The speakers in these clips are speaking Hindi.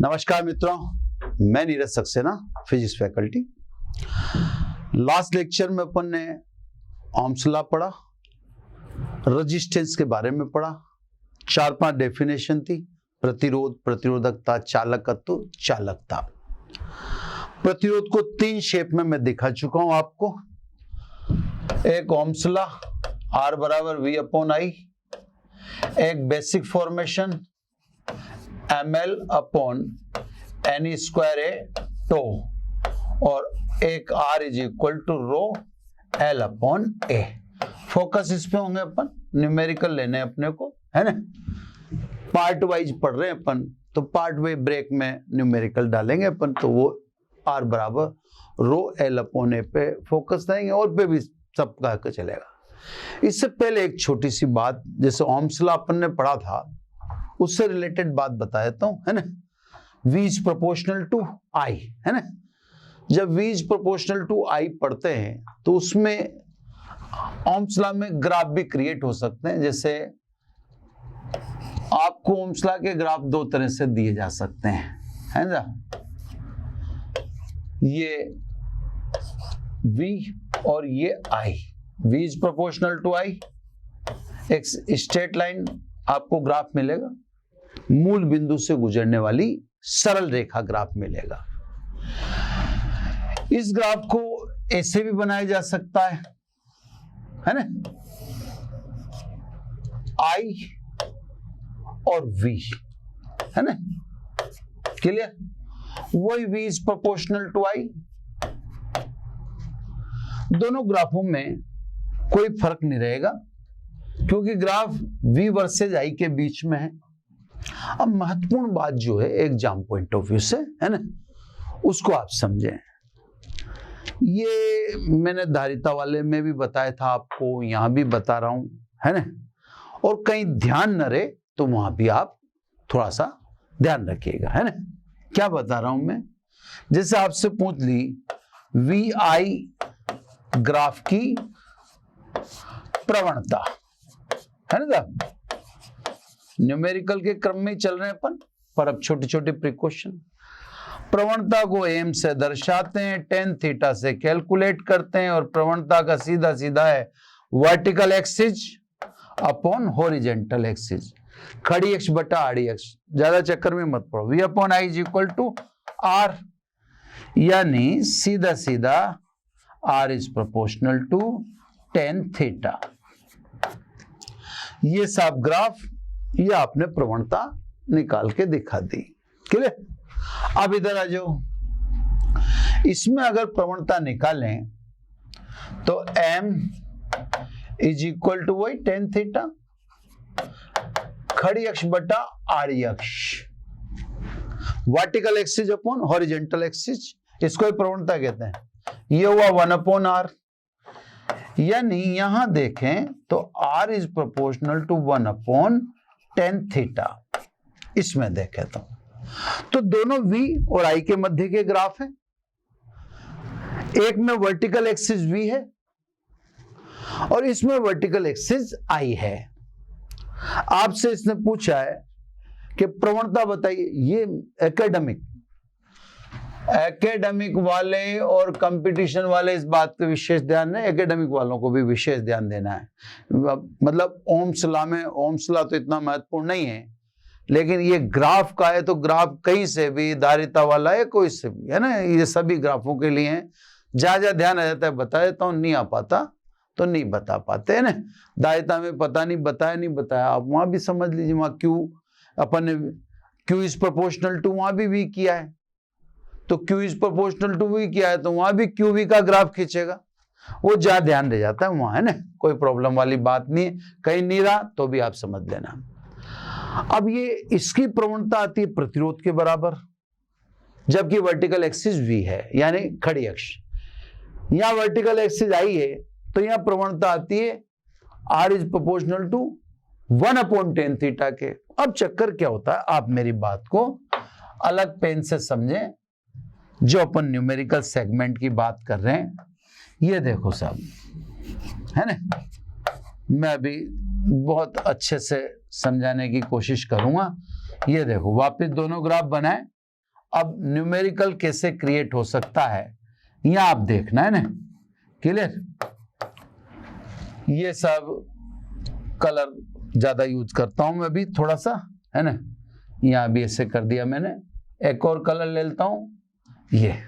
नमस्कार मित्रों, मैं Neeraj Saxena, physics faculty. Last lecture में अपन ने ओम्स लॉ पढ़ा, रेजिस्टेंस के बारे में पढ़ा, 4-5 डेफिनेशन थी। प्रतिरोध, प्रतिरोधकता, चालकत्व, चालकता। प्रतिरोध को 3 शेप में मैं दिखा चुका हूं आपको। एक ओम्स लॉ R बराबर V/I, एक basic formation ml upon n square A टो, और एक R is equal to rho L upon A. Focus इस पे होंगे, अपन न्यूमेरिकल लेने अपने को, है ना। पार्ट वाइज पढ़ रहे हैं अपन, तो पार्ट वाइज ब्रेक में न्यूमेरिकल डालेंगे अपन, तो वो R बराबर रो L अपॉन ए पे फोकस देंगे, और पे भी सब कह के चलेगा। इससे पहले एक छोटी सी बात, जैसे ओम्स लॉ अपन ने पढ़ा था, उससे रिलेटेड बात बता देता हूं, है ना। V is proportional to I, है ना। जब V is proportional to I पढ़ते हैं तो उसमें ओम्स लॉ में ग्राफ भी क्रिएट हो सकते हैं। जैसे आपको ओम्स लॉ के ग्राफ 2 तरह से दिए जा सकते हैं, है ना। ये V और ये I। V is proportional to I, एक स्ट्रेट लाइन आपको ग्राफ मिलेगा, मूल बिंदु से गुजरने वाली सरल रेखा ग्राफ मिलेगा। इस ग्राफ को ऐसे भी बनाया जा सकता है ना, I और V, है ना। क्लियर? वही V is proportional to I। दोनों ग्राफों में कोई फर्क नहीं रहेगा, क्योंकि ग्राफ V वर्सेस I के बीच में है। अब महत्वपूर्ण बात जो है एग्जाम पॉइंट ऑफ व्यू से, है ना, उसको आप समझें। ये मैंने धारिता वाले में भी बताया था आपको, यहां भी बता रहा हूं, है ना। और कहीं ध्यान न रहे तो वहां भी आप थोड़ा सा ध्यान रखिएगा, है ना। क्या बता रहा हूं मैं? जैसे आपसे पूछ ली VI ग्राफ की प्रवणता, है ना। न्यूमेरिकल के क्रम में ही चल रहे हैं अपन, पर अब छोटे छोटे प्रिकॉशन। प्रवणता को m से दर्शाते हैं, tan थीटा से कैलकुलेट करते हैं, और प्रवणता का सीधा सीधा है vertical axis upon horizontal axis, खड़ी अक्ष बटा आड़ी अक्ष। ज्यादा चक्कर में मत पड़ो। V/I is equal to R, यानी सीधा सीधा R is proportional to tan theta. ये सब ग्राफ, ये आपने प्रवणता निकाल के दिखा दी। क्लियर? अब इधर आ जाओ। इसमें अगर प्रवणता निकालें तो m इज इक्वल टू वही tan थीटा, खड़ी अक्ष बटा आड़ी अक्ष, vertical axis upon horizontal axis, इसको ही प्रवणता कहते हैं। ये हुआ 1/R, यानी यहां देखें तो R is proportional to 1/tan theta. इसमें देखें तो दोनों V और I के मध्य के ग्राफ हैं। एक में वर्टिकल एक्सिस V है और इसमें वर्टिकल एक्सिस I है। आपसे इसने पूछा है कि प्रवणता बताइए। ये एकेडमिक वाले और कंपटीशन वाले इस बात पे विशेष ध्यान है, एकेडमिक वालों को भी विशेष ध्यान देना है। मतलब ओम्स लॉ में, ओम्स लॉ तो इतना महत्वपूर्ण नहीं है, लेकिन ये ग्राफ का है तो ग्राफ कहीं से भी, धारिता वाला है कोई से भी, है ना, ये सभी ग्राफों के लिए है। जहां ध्यान आ जाता है बता देता हूं, नहीं आ पाता तो नहीं बता पाते, है ना। धारिता में पता नहीं बताया, नहीं बताया, आप वहां भी समझ लीजिए। वहां अपन ने Q इज प्रोपोर्शनल टू वहां भी V किया है, तो Q is proportional to V किया है तो वहां भी QV का ग्राफ खींचेगा। वो जहां ध्यान रह जाता है वहां, है ना, कोई प्रॉब्लम वाली बात नहीं है। कहीं नहीं रहा तो भी आप समझ लेना। अब ये इसकी प्रवणता आती है प्रतिरोध के बराबर, जबकि वर्टिकल एक्सिस V है, यानी खड़ी अक्ष। यहां वर्टिकल एक्सिस I है तो यहां प्रवणता आती है R is proportional to 1/tan theta के। अब चक्कर क्या होता है, आप मेरी बात को अलग पेन से समझें। जो अपन न्यूमेरिकल सेगमेंट की बात कर रहे हैं, ये देखो साहब, है ना। मैं अभी बहुत अच्छे से समझाने की कोशिश करूंगा। ये देखो, वापस दोनों ग्राफ बनाए, अब न्यूमेरिकल कैसे क्रिएट हो सकता है यहां आप देखना है ना, क्लियर। ये सब कलर ज्यादा यूज करता हूं मैं भी थोड़ा सा, है ना। यहां भी ऐसे कर दिया मैंने। एक और कलर ले लेता हूं, ये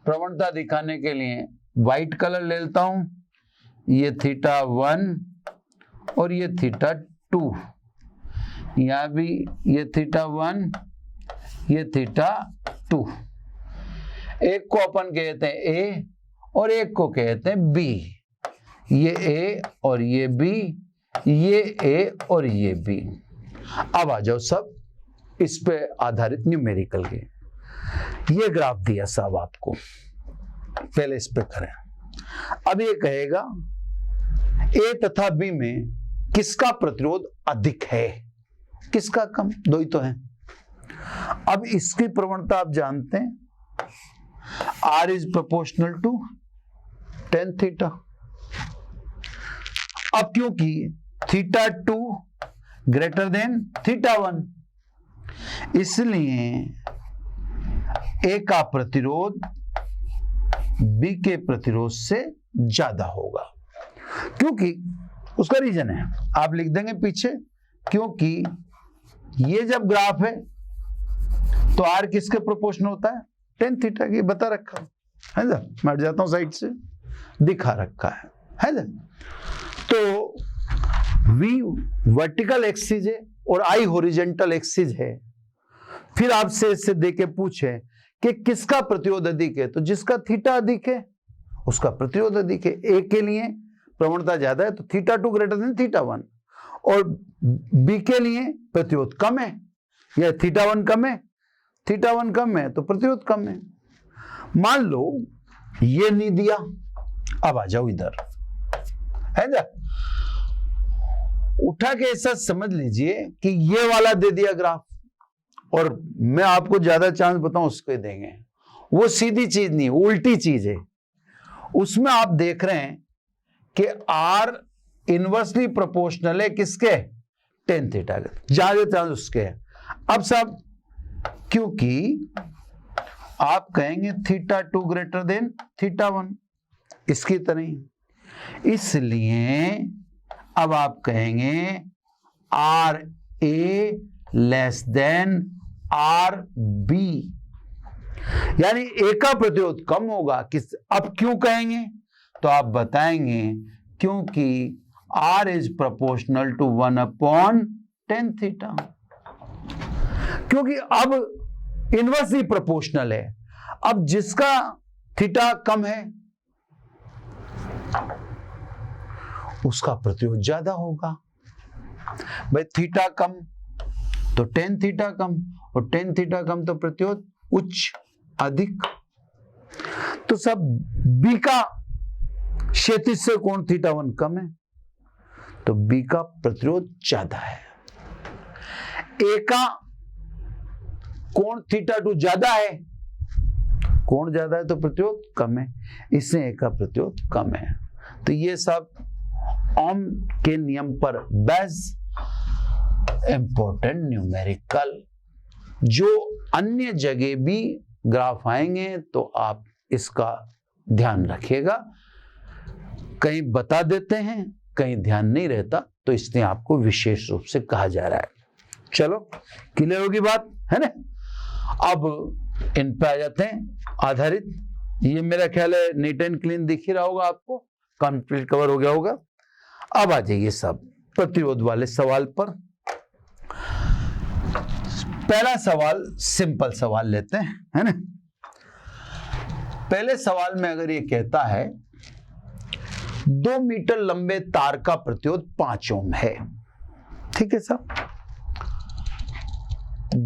प्रवणता दिखाने के लिए व्हाइट कलर ले लेता हूं। ये θ1 और ये θ2, यहां भी ये θ1 ये θ2। एक को अपन कहते हैं A और एक को कहते हैं B। ये A और ये B, ये A और ये B। अब आ जाओ सब इस पे आधारित न्यूमेरिकल के। ये ग्राफ दिया साहब आपको, पहले इस पे करें। अब ये कहेगा A तथा B में किसका प्रतिरोध अधिक है, किसका कम, दो ही तो है। अब इसकी प्रवणता आप जानते हैं, R is proportional to tan theta। अब क्योंकि θ2 ग्रेटर देन θ1, इसलिए A का प्रतिरोध B के प्रतिरोध से ज्यादा होगा। क्योंकि उसका रीजन है, आप लिख देंगे पीछे, क्योंकि ये जब ग्राफ है तो R किसके प्रोपोर्शनल होता है, tan थीटा की, बता रखा है ना। मैं हट जाता हूं साइड से, दिखा रखा है ना। तो V वर्टिकल एक्सिस है और I हॉरिजॉन्टल एक्सिस है। फिर आपसे इससे देके पूछे कि किसका प्रतिरोध अधिक है, तो जिसका थीटा अधिक है उसका प्रतिरोध अधिक है। A के लिए प्रवणता ज्यादा है तो θ2 ग्रेटर देन θ1, और B के लिए प्रतिरोध कम है या θ1 कम है, θ1 कम है तो प्रतिरोध कम है। मान लो ये नहीं दिया, अब आ जाओ इधर, है ना। उठा के ऐसा समझ लीजिए कि ये वाला दे दिया ग्राफ, और मैं आपको ज्यादा चांस बताऊं उसको देंगे, वो सीधी चीज नहीं, उल्टी चीज है। उसमें आप देख रहे हैं कि R इनवर्सली प्रोपोर्शनल है किसके, tan थीटा के, ज्यादा चांस उसके है। अब सब क्योंकि आप कहेंगे θ2 ग्रेटर देन θ1, इसकी तरह, इसलिए अब आप कहेंगे RA लेस देन RB, यानी A का प्रतिरोध कम होगा। किस, अब क्यों कहेंगे, तो आप बताएंगे क्योंकि R is proportional to 1/tan theta. क्योंकि अब इनवर्सली प्रोपोर्शनल है, अब जिसका थीटा कम है उसका प्रतिरोध ज्यादा होगा। भाई थीटा कम तो tan थीटा कम, और tan थीटा कम तो प्रतिरोध उच्च अधिक। तो सब B का क्षैतिज से कोण θ1 कम है तो B का प्रतिरोध ज्यादा है। A का कोण θ2 ज्यादा है, कोण ज्यादा है तो प्रतिरोध कम है, इससे A का प्रतिरोध कम है। तो ये सब ओम के नियम पर बेस इंपॉर्टेंट न्यूमेरिकल, जो अन्य जगह भी ग्राफ आएंगे तो आप इसका ध्यान रखिएगा। कहीं बता देते हैं, कहीं ध्यान नहीं रहता, तो इसलिए आपको विशेष रूप से कहा जा रहा है। चलो क्लियर होगी बात, है ना। अब इन पे आ जाते हैं आधारित। ये मेरा ख्याल है नीट एंड क्लीन दिख ही रहा होगा आपको, कंप्लीट कवर हो गया होगा। अब आ जाइए सब प्रतिरोध वाले सवाल पर। पहला सवाल सिंपल सवाल लेते हैं, है ना। पहले सवाल में अगर ये कहता है 2 मीटर लंबे तार का प्रतिरोध 5 ओम है, ठीक है साहब।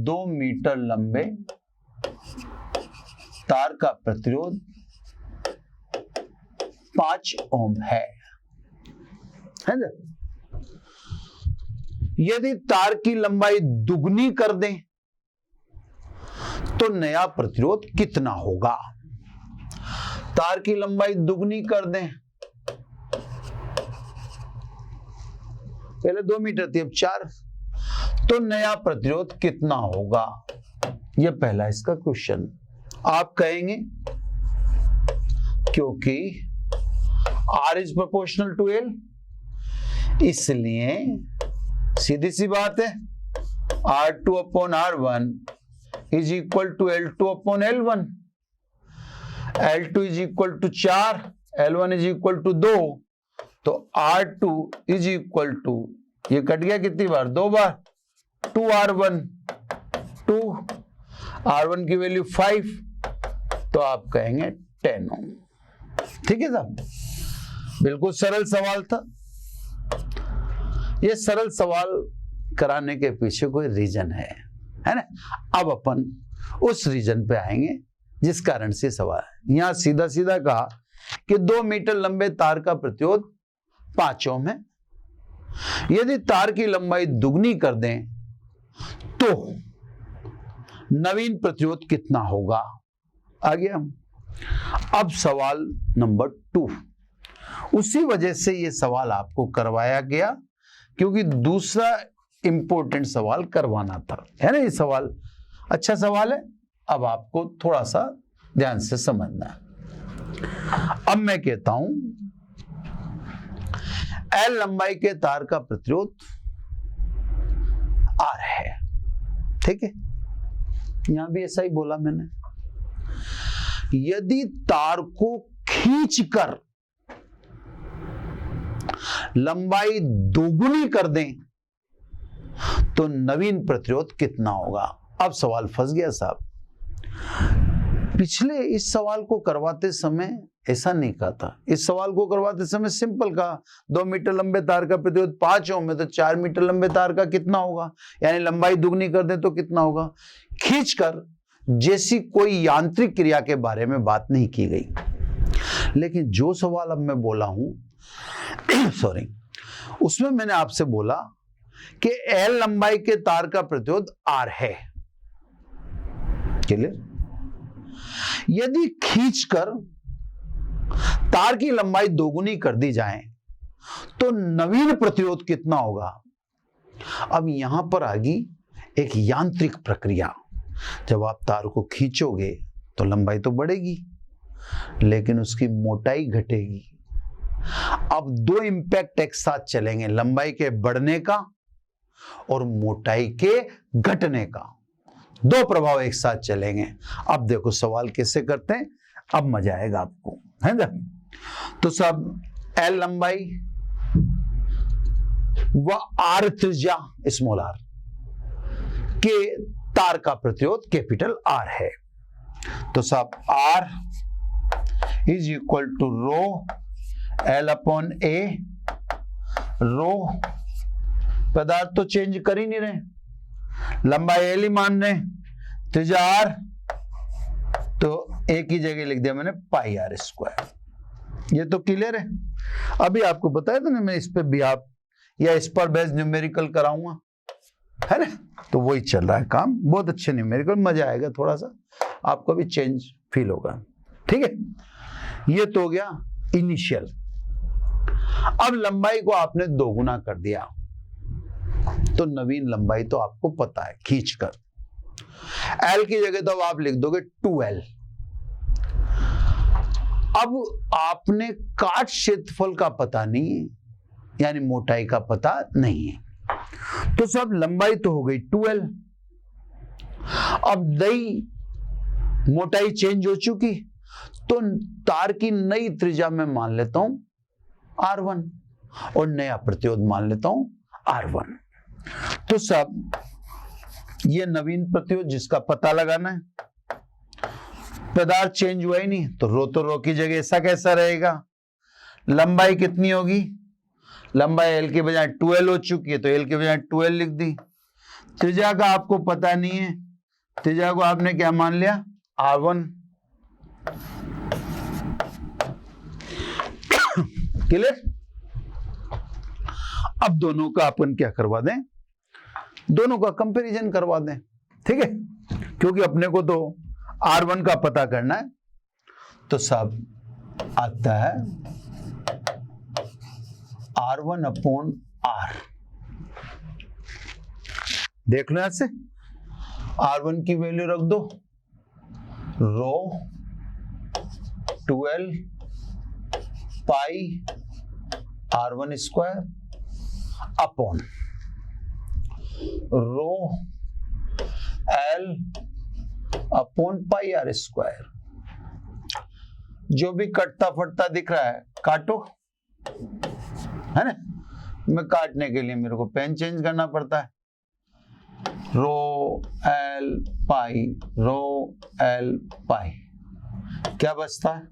2 मीटर लंबे तार का प्रतिरोध 5 ओम है ना। यदि तार की लंबाई दुगनी कर दें तो नया प्रतिरोध कितना होगा। तार की लंबाई दुगनी कर दें, पहले 2 मीटर थी अब 4, तो नया प्रतिरोध कितना होगा, यह पहला इसका क्वेश्चन। आप कहेंगे क्योंकि R is proportional to L, इसलिए सीधी सी बात है R2 upon R1 is equal to L2 upon L1। L2 is equal to 4, L1 is equal to 2, तो R2 इज इक्वल टू, ये कट गया कितनी बार, 2 बार, 2R1, 2, R1 की वैल्यू 5, तो आप कहेंगे 10 ओम। ठीक है साहब, बिल्कुल सरल सवाल था। ये सरल सवाल कराने के पीछे कोई रीजन है ना। अब अपन उस रीजन पे आएंगे जिस कारण से सवाल है। यहां सीधा सीधा कहा कि 2 मीटर लंबे तार का प्रतिरोध 5 ओम है। यदि तार की लंबाई दुगनी कर दें तो नवीन प्रतिरोध कितना होगा। आ गया। अब सवाल नंबर 2, उसी वजह से यह सवाल आपको करवाया गया क्योंकि दूसरा इंपॉर्टेंट सवाल करवाना था, है ना। ये सवाल अच्छा सवाल है, अब आपको थोड़ा सा ध्यान से समझना है। अब मैं कहता हूं L लंबाई के तार का प्रतिरोध R है, ठीक है। यहां भी ऐसा ही बोला मैंने। यदि तार को खींचकर लंबाई दोगुनी कर दें तो नवीन प्रतिरोध कितना होगा। अब सवाल फंस गया साहब। पिछले इस सवाल को करवाते समय ऐसा नहीं कहा था। इस सवाल को करवाते समय सिंपल कहा 2 मीटर लंबे तार का प्रतिरोध 5 ओम है, तो 4 मीटर लंबे तार का कितना होगा, यानी लंबाई दुगनी कर दें तो कितना होगा। खींचकर जैसी कोई यांत्रिक क्रिया के बारे में बात नहीं की गई। लेकिन जो सवाल अब मैं बोला हूं सॉरी, उसमें मैंने आपसे बोला कि L लंबाई के तार का प्रतिरोध R है। क्लियर। यदि खींचकर तार की लंबाई दोगुनी कर दी जाए तो नवीन प्रतिरोध कितना होगा। अब यहां पर आ गई एक यांत्रिक प्रक्रिया। जब आप तार को खींचोगे तो लंबाई तो बढ़ेगी लेकिन उसकी मोटाई घटेगी। अब 2 इंपैक्ट एक साथ चलेंगे, लंबाई के बढ़ने का और मोटाई के घटने का। 2 प्रभाव एक साथ चलेंगे। अब देखो सवाल कैसे करते हैं, अब मजा आएगा आपको, है ना। तो सब L लंबाई व R त्रिज्या स्मॉल r के तार का प्रतिरोध कैपिटल R है। तो सब R is equal to rho L upon A। Rho पदार्थ तो चेंज कर ही नहीं रहे, लंबाई L ही मान रहे, त्रिज्या R, तो एक ही जगह लिख दिया मैंने पाई R स्क्वायर। ये तो क्लियर है। अभी आपको बताया था ना मैं इस पे भी आप या इस पर बेस्ड न्यूमेरिकल कराऊंगा, है ना। तो वही चल रहा है काम, बहुत अच्छे न्यूमेरिकल, मजा आएगा, थोड़ा सा आपको भी चेंज फील होगा। ठीक है, ये तो हो गया इनिशियल। अब लंबाई को आपने दोगुना कर दिया तो नवीन लंबाई तो आपको पता है, खींचकर L की जगह तो अब आप लिख दोगे 2L। अब आपने काट क्षेत्रफल का पता नहीं है, यानी मोटाई का पता नहीं है, तो सब लंबाई तो हो गई 2L। अब नई मोटाई चेंज हो चुकी, तो तार की नई त्रिज्या में मान लेता हूं R1 और नया प्रतिरोध मान लेता हूं R1। तो सब ये नवीन प्रतिरोध जिसका पता लगाना है, पदार्थ चेंज हुआ ही नहीं तो रो की जगह ऐसा कैसा रहेगा। लंबाई कितनी होगी, लंबाई L के बजाय 2L हो चुकी है तो L के बजाय 2L लिख दी। त्रिज्या का आपको पता नहीं है, त्रिज्या को आपने क्या मान लिया R1। क्लियर। अब दोनों का अपन क्या करवा दें, दोनों का कंपैरिजन करवा दें, ठीक है, क्योंकि अपने को तो R1 का पता करना है। तो सब आता है R1 अपॉन R। देख लो यहां से, R1 की वैल्यू रख दो, रो 12 पाई R1 square upon rho L upon पाई R स्क्वायर। जो भी कटता फटता दिख रहा है काटो, है ना। मैं काटने के लिए मेरे को पेन चेंज करना पड़ता है। रो एल पाई, रो एल पाई, क्या बचता है?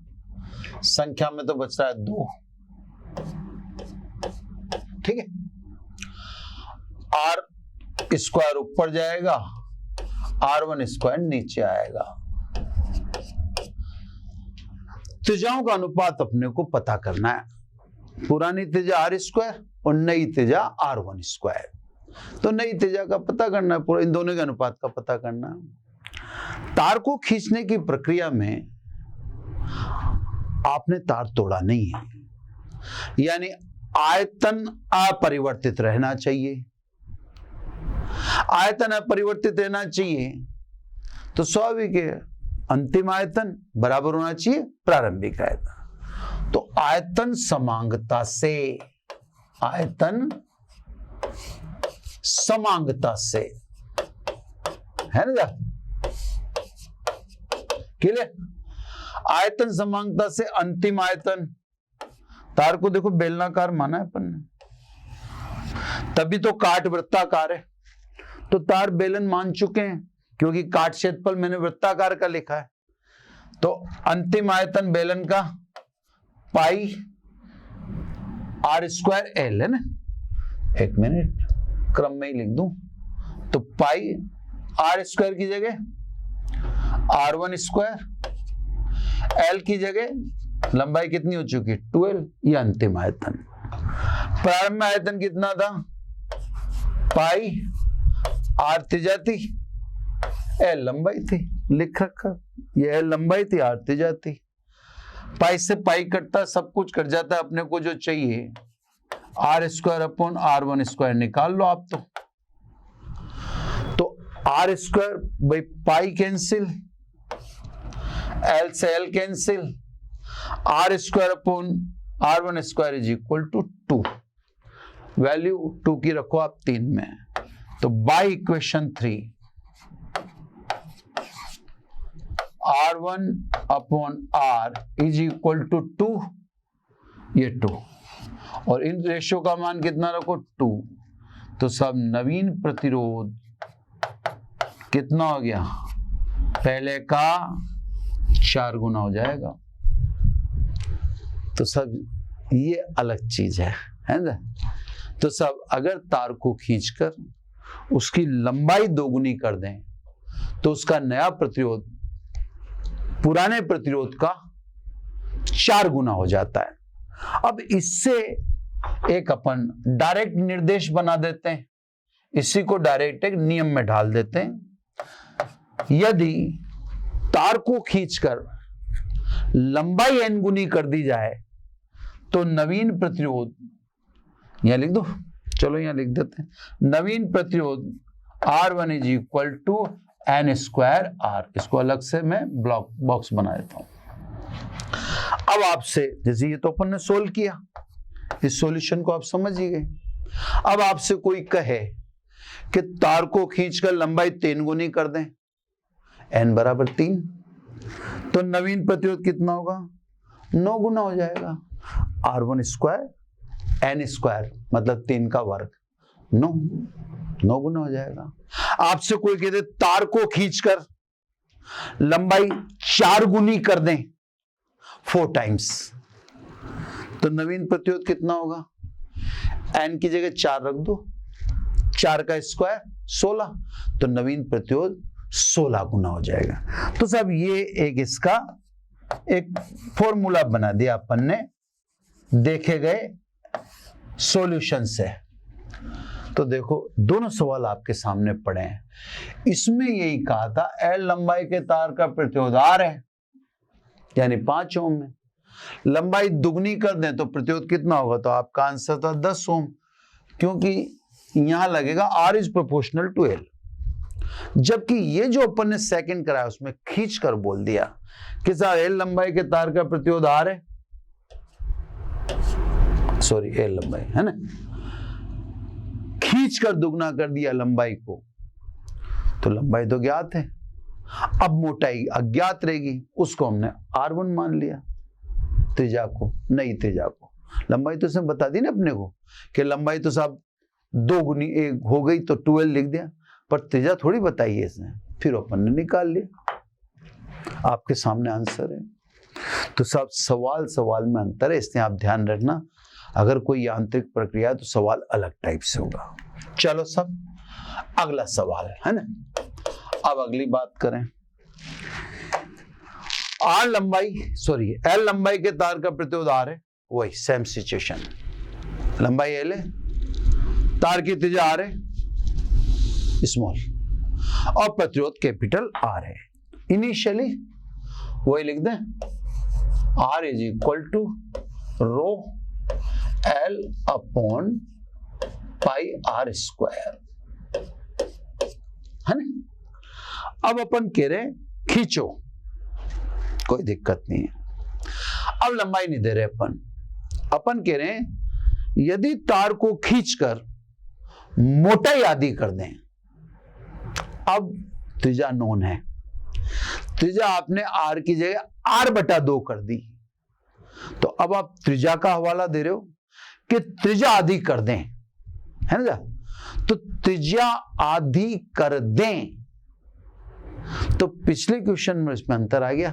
संख्या में तो बच रहा है 2, ठीक है। R स्क्वायर ऊपर जाएगा, R1 स्क्वायर नीचे आएगा। त्रिज्याओं का अनुपात अपने को पता करना है। पुरानी त्रिज्या R स्क्वायर और नई त्रिज्या R1 स्क्वायर। तो नई त्रिज्या का पता करना है, पूरा इन दोनों के अनुपात का पता करना है। तार को खींचने की प्रक्रिया में आपने तार तोड़ा नहीं है, यानी आयतन अपरिवर्तित रहना चाहिए। आयतन अपरिवर्तित रहना चाहिए तो स्वाभाविक है अंतिम आयतन बराबर होना चाहिए प्रारंभिक आयतन। तो आयतन समांगता से, आयतन समांगता से, है ना, क्लियर। आयतन समांगता से अंतिम आयतन, तार को देखो बेलनाकार माना है अपन ने, तभी तो काट वृत्ताकार है। तो तार बेलन मान चुके हैं क्योंकि काट क्षेत्रफल मैंने वृत्ताकार का लिखा है। तो अंतिम आयतन बेलन का पाई R स्क्वायर L है ना। एक मिनट, क्रम में ही लिख दूं तो पाई R स्क्वायर की जगह R1 स्क्वायर, L की जगह लंबाई कितनी हो चुकी है 12, ये अंतिम आयतन। प्रारंभ आयतन कितना था? पाई R त्रिज्या थी, L लंबाई थी, लिख रखा, ये L लंबाई थी, R त्रिज्या थी। पाई से पाई कटता, सब कुछ कट जाता है। अपने को जो चाहिए R square upon R1 square निकाल लो आप। तो R स्क्वायर भाई पाई कैंसिल, L से L cancel, R square upon R1 square is equal to 2। Value 2 की रखो आप 3 में। तो by equation 3 R1 upon R is equal to 2, ये 2, और इन रेशियो का मान कितना रखो 2। तो सब नवीन प्रतिरोध कितना हो गया? पहले का 4 गुना हो जाएगा। तो सब ये अलग चीज है ना। तो सब अगर तार को खींचकर उसकी लंबाई दोगुनी कर दें तो उसका नया प्रतिरोध पुराने प्रतिरोध का 4 गुना हो जाता है। अब इससे एक अपन डायरेक्ट निर्देश बना देते हैं, इसी को डायरेक्ट एक नियम में ढाल देते हैं। यदि तार को खींचकर लंबाई n गुनी कर दी जाए तो नवीन प्रतिरोध, यहां लिख दो, चलो यहां लिख देते हैं, नवीन प्रतिरोध R1 is equal to n square R। इसको अलग से मैं ब्लॉक बॉक्स बना देता हूं। अब आपसे, जैसे ये तो अपन ने सोल्व किया, इस सॉल्यूशन को आप समझ ही गए। अब आपसे कोई कहे कि तार को खींचकर लंबाई 3 गुनी कर दें, n बराबर 3, तो नवीन प्रतिरोध कितना होगा? 9 गुना हो जाएगा। R1 स्क्वायर n स्क्वायर मतलब 3 का वर्ग, 9 गुना हो जाएगा। आपसे कोई कहते तार को खींचकर लंबाई 4 गुनी कर दें, 4 टाइम्स, तो नवीन प्रतिरोध कितना होगा? n की जगह 4 रख दो, 4 का स्क्वायर 16, तो नवीन प्रतिरोध 16 गुना हो जाएगा। तो साहब ये एक इसका एक फॉर्मूला बना दिया अपन ने देखे गए सॉल्यूशन से। तो देखो दोनों सवाल आपके सामने पड़े हैं। इसमें यही कहा था L लंबाई के तार का प्रतिरोध R है, यानी 5 ओम है। लंबाई दुगनी कर दें तो प्रतिरोध कितना होगा? तो आपका आंसर था 10 ओम, क्योंकि यहां लगेगा R is proportional to L। जबकि ये जो अपन ने सेकंड कराया उसमें खींच कर बोल दिया कि साहब एल लंबाई के तार का प्रतिरोध आर है, सॉरी एल लंबाई है ना, खींच कर दुगना कर दिया लंबाई को, तो लंबाई तो ज्ञात है, अब मोटाई अज्ञात रहेगी, उसको हमने R1 मान लिया, त्रिज्या को, नई त्रिज्या को। लंबाई तो इसने बता दी ना अपने को कि लंबाई तो साहब 2 गुनी 1 हो गई तो 12 लिख दिया, पर त्रिज्या थोड़ी बताई है इसने, फिर अपन ने निकाल लिया। आपके सामने आंसर है। तो सब सवाल में अंतर है, इसलिए आप ध्यान रखना, अगर कोई यांत्रिक प्रक्रिया है तो सवाल अलग टाइप से होगा। चलो सब अगला सवाल है ना। अब अगली बात करें, एल लंबाई के तार का प्रतिरोध आर है, वही सेम सिचुएशन, लंबाई एल है, तार की त्रिज्या आर है स्मॉल, और प्रतिरोध कैपिटल आर है। इनिशियली वही लिख दें, R is equal to rho L upon pi R square, है ना। अब अपन कह रहे खींचो, कोई दिक्कत नहीं है। अब लंबाई नहीं दे रहे अपन कह रहे हैं यदि तार को खींचकर मोटाई आधी कर दें, अब त्रिज्या नोन है, त्रिज्या आपने आर की जगह R/2 कर दी, तो अब आप त्रिज्या का हवाला दे रहे हो कि त्रिज्या आधी कर दें, है ना, तो त्रिज्या आधी कर दें, तो पिछले क्वेश्चन में इसमें अंतर आ गया।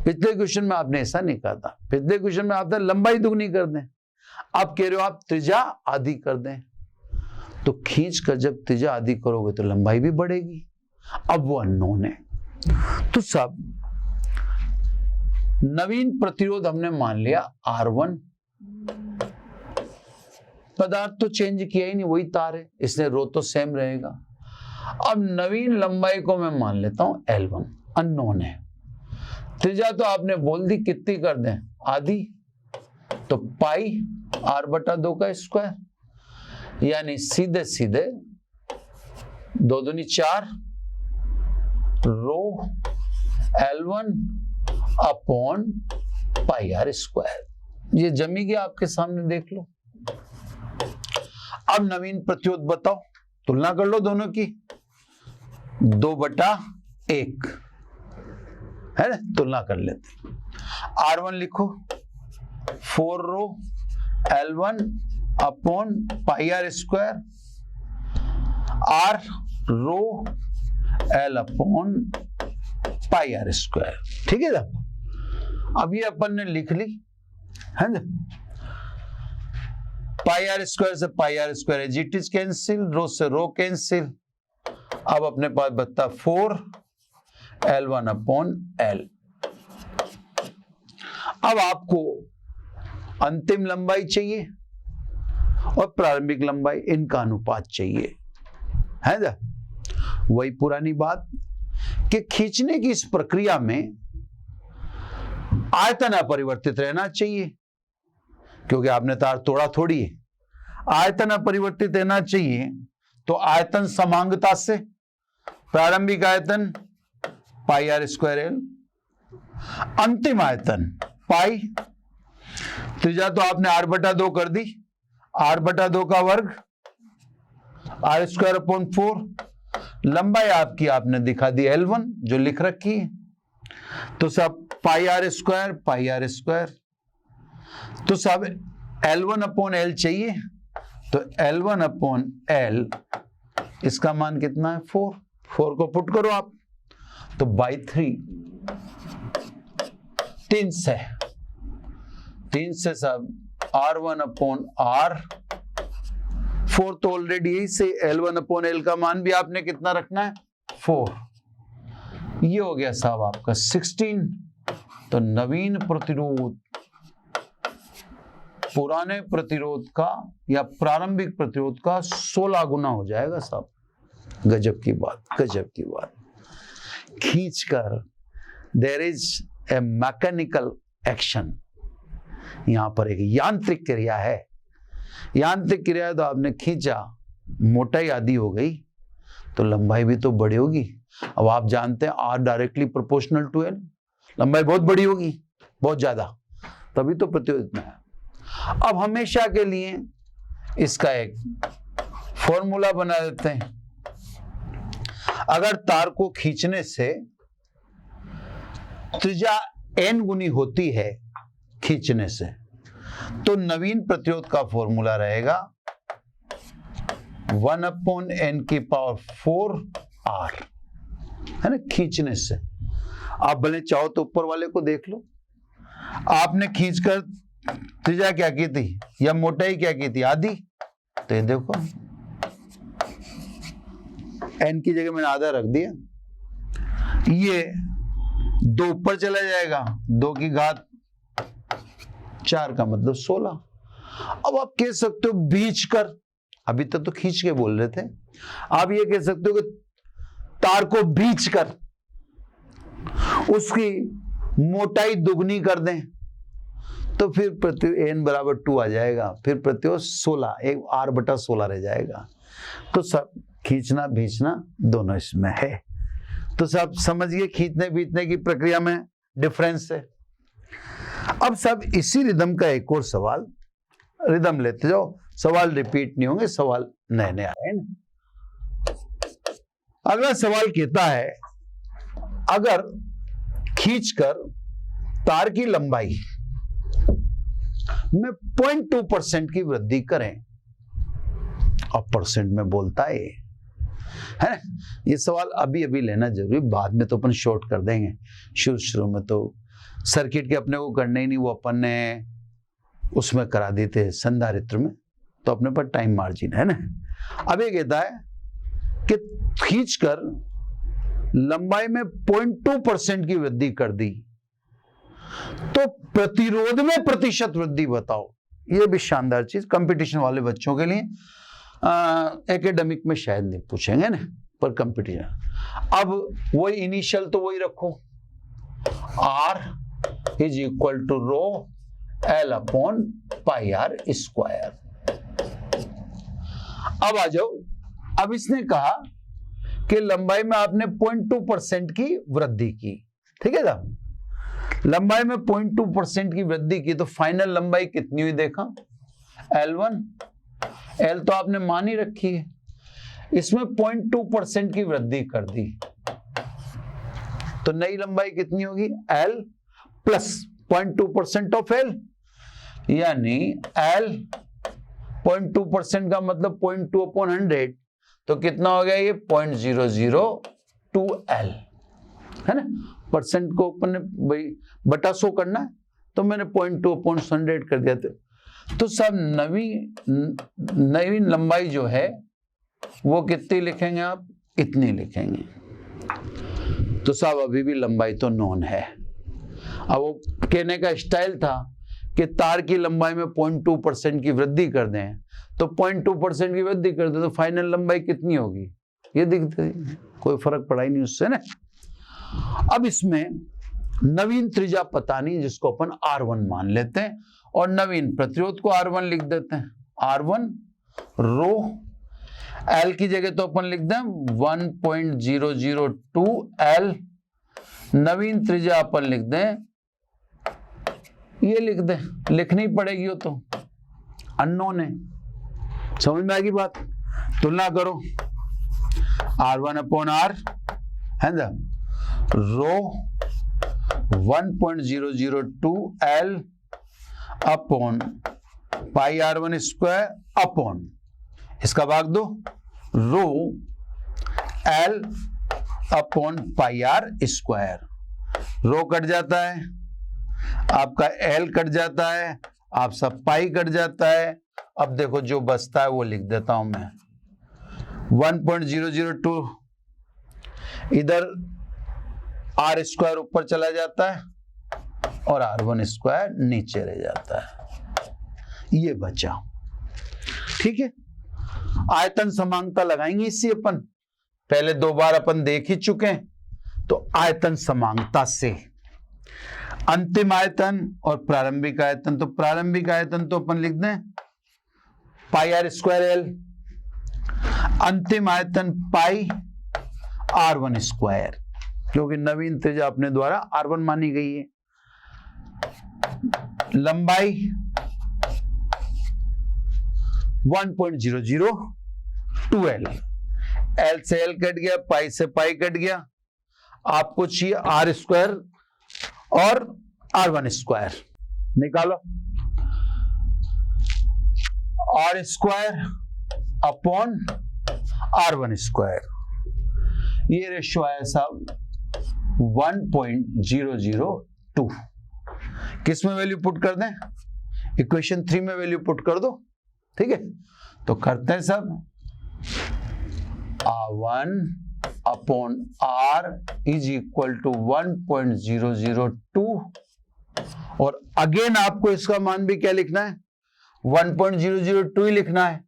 पिछले क्वेश्चन में आपने ऐसा नहीं कहा था, पिछले क्वेश्चन में आपने लंबाई दुगनी कर दें, अब कह रहे हो आप त्रिज्या आधी कर दें, तो खींच कर जब त्रिज्या आधी करोगे तो लंबाई भी बढ़ेगी, अब वो अननोन है। तो सब नवीन प्रतिरोध हमने मान लिया R1, पदार्थ तो चेंज किया ही नहीं, वही तार है, इसलिए रो तो सेम रहेगा। अब नवीन लंबाई को मैं मान लेता हूं L1, अननोन है। त्रिज्या तो आपने बोल दी, कितनी कर दें, आधी, तो पाई R/2 का स्क्वायर, यानी सीधे 2 दूनी 4 rho L1 upon pi R square. ये जमी गया आपके सामने, देख लो। अब नवीन प्रतिरोध बताओ, तुलना कर लो दोनों की, 2/1 है ना, तुलना कर लेते। R1 लिखो 4 rho L1 upon pi R square, R rho L upon pi R square, ठीक है ना। अब ये अपन ने लिख ली, है ना, पाई आर स्क्वायर से पाई आर स्क्वायर एजिटिज कैंसिल, रो से रो कैंसिल, अब अपने पास बचता 4 L1 अपॉन L। अब आपको अंतिम लंबाई चाहिए और प्रारंभिक लंबाई, इनका अनुपात चाहिए, है ना। वही पुरानी बात कि खींचने की इस प्रक्रिया में आयतन अपरिवर्तित रहना चाहिए, क्योंकि आपने तार तोड़ा थोड़ी है, आयतन अपरिवर्तित रहना चाहिए। तो आयतन समांगता से प्रारंभिक आयतन पाई आर स्क्वायर एल, अंतिम आयतन पाई, त्रिज्या तो आपने R/2 कर दी, R/2 का वर्ग आर स्क्वायर अपॉन 4, लंबाई आपकी आपने दिखा दी L1 जो लिख रखी है, तो सब पाई आर स्क्वायर, तो सब L1 अपॉन L चाहिए, तो L1 अपॉन L, इसका मान कितना है 4 को पुट करो आप, तो बाई 3, 3 से सब R1 अपॉन R, 4 तो ऑलरेडी यही से, L1 अपॉन L का मान भी आपने कितना रखना है 4, ये हो गया साहब आपका 16। तो नवीन प्रतिरोध पुराने प्रतिरोध का या प्रारंभिक प्रतिरोध का 16 गुना हो जाएगा साहब। गजब की बात, गजब की बात। खींचकर there is a mechanical action, यहां पर एक यांत्रिक क्रिया है, यांत्रिक क्रिया तो आपने खींचा, मोटाई आधी हो गई, तो लंबाई भी तो बड़ी होगी। अब आप जानते हैं R directly proportional to L, लंबाई बहुत बड़ी होगी, बहुत ज्यादा, तभी तो प्रतिरोध इतना है। अब हमेशा के लिए इसका एक फॉर्मूला बना देते हैं। अगर तार को खींचने से त्रिज्या n गुनी होती है खींचने से, तो नवीन प्रतिरोध का फॉर्मूला रहेगा 1/n की पावर 4R, है ना, खींचने से। आप भले चाहो तो ऊपर वाले को देख लो, आपने खींचकर त्रिज्या क्या की थी या मोटाई क्या की थी, आधी, तो ये देखो n की जगह मैंने आधा रख दिया, ये 2 ऊपर चला जाएगा, 2 की घात 4 का मतलब 16। अब आप कह सकते हो बीच कर, अभी तक तो खींच के बोल रहे थे, आप ये कह सकते हो कि तार को बीच कर उसकी मोटाई दुगनी कर दें, तो फिर प्रतिरोध n बराबर 2 आ जाएगा, फिर प्रतिरोध 16, एक R/16 रह जाएगा। तो सब खींचना भींचना दोनों इसमें है। तो सब समझिए खींचने बीचने की प्रक्रिया में डिफरेंस है। अब सब इसी रिदम का एक और सवाल, रिदम लेते जाओ, सवाल रिपीट नहीं होंगे, सवाल नए नए आए ना। अगला सवाल कहता है, अगर खींचकर तार की लंबाई में 0.2% की वृद्धि करें, अब परसेंट में बोलता है ये सवाल अभी अभी लेना जरूरी, बाद में तो अपन शॉर्ट कर देंगे। शुरू में तो सर्किट के अपने को करने ही नहीं, वो अपन ने उसमें करा देते संधारित्र में, तो अपने पर टाइम मार्जिन है ना। अब ये कहता है कि खींचकर लंबाई में 0.2% की वृद्धि कर दी, तो प्रतिरोध में प्रतिशत वृद्धि बताओ। ये भी शानदार चीज, कंपटीशन वाले बच्चों के लिए, एकेडमिक में शायद नहीं पूछेंगे ना, पर कंपटीशन। अब वही इनिशियल तो वही रखो, R = रो L/πr²। अब आ जाओ, अब इसने कहा कि लंबाई में आपने 0.2% की वृद्धि की, ठीक है साहब, लंबाई में 0.2% की वृद्धि की, तो फाइनल लंबाई कितनी हुई देखा, L1, L तो आपने मान ही रखी है, इसमें 0.2% की वृद्धि कर दी, तो नई लंबाई कितनी होगी, L प्लस 0.2% ऑफ L, यानी L 0.2% का मतलब 0.2/100, तो कितना हो गया ये 0.002 L, है ना। परसेंट को अपन ने भाई बटा 100 करना है, तो मैंने 0.2/100 कर दिया था। तो सब नवीन लंबाई जो है वो कितनी लिखेंगे आप, इतनी लिखेंगे। तो सब अभी भी लंबाई तो नॉन है। अब वो कहने का स्टाइल था कि तार की लंबाई में 0.2% की वृद्धि कर दें, तो 0.2% की वृद्धि कर दे तो फाइनल लंबाई कितनी होगी, ये दिखती, कोई फर्क पड़ा ही नहीं उससे ना। अब इसमें नवीन त्रिज्या पता नहीं, जिसको अपन R1 मान लेते हैं, और नवीन प्रतिरोध को R1 लिख देते हैं, R1 रो, L की जगह तो अपन लिख दें 1.002 L, नवीन त्रिज्या अपन लिख दें, ये लिख दें, लिखनी पड़ेगी वो तो अननोन है। समझ में आएगी बात, तुलना करो, R1/R है ना, रो 1.002 L अपॉन πr1² अपॉन, इसका भाग दो, रो L अपॉन πr², रो कट जाता है, आपका L कट जाता है, आप सब पाई कट जाता है। अब देखो जो बचता है वो लिख देता हूं मैं, 1.002, इधर R² ऊपर चला जाता है और R1² नीचे रह जाता है, ये बचा, ठीक है। आयतन समांगता लगाएंगे इससे अपन, पहले 2 बार अपन देख ही चुके हैं, तो आयतन समांगता से अंतिम आयतन और प्रारंभिक आयतन, तो प्रारंभिक आयतन तो अपन लिख दें πr²L, अंतिम आयतन पाई R1 स्क्वायर, क्योंकि नवीन त्रिज्या अपने द्वारा R1 मानी गई है। लंबाई 1.002L, L से L कट गया, पाई से पाई कट गया, आपको चाहिए R स्क्वायर और R1 स्क्वायर, निकालो। R square upon R1 square, ये रेशियो आया साहब 1.002। किस में वैल्यू पुट कर दें? इक्वेशन 3 में वैल्यू पुट कर दो, ठीक है। तो करते हैं सब, R1 upon R is equal to 1.002, और अगेन आपको इसका मान भी क्या लिखना है? 1.002 ही लिखना है।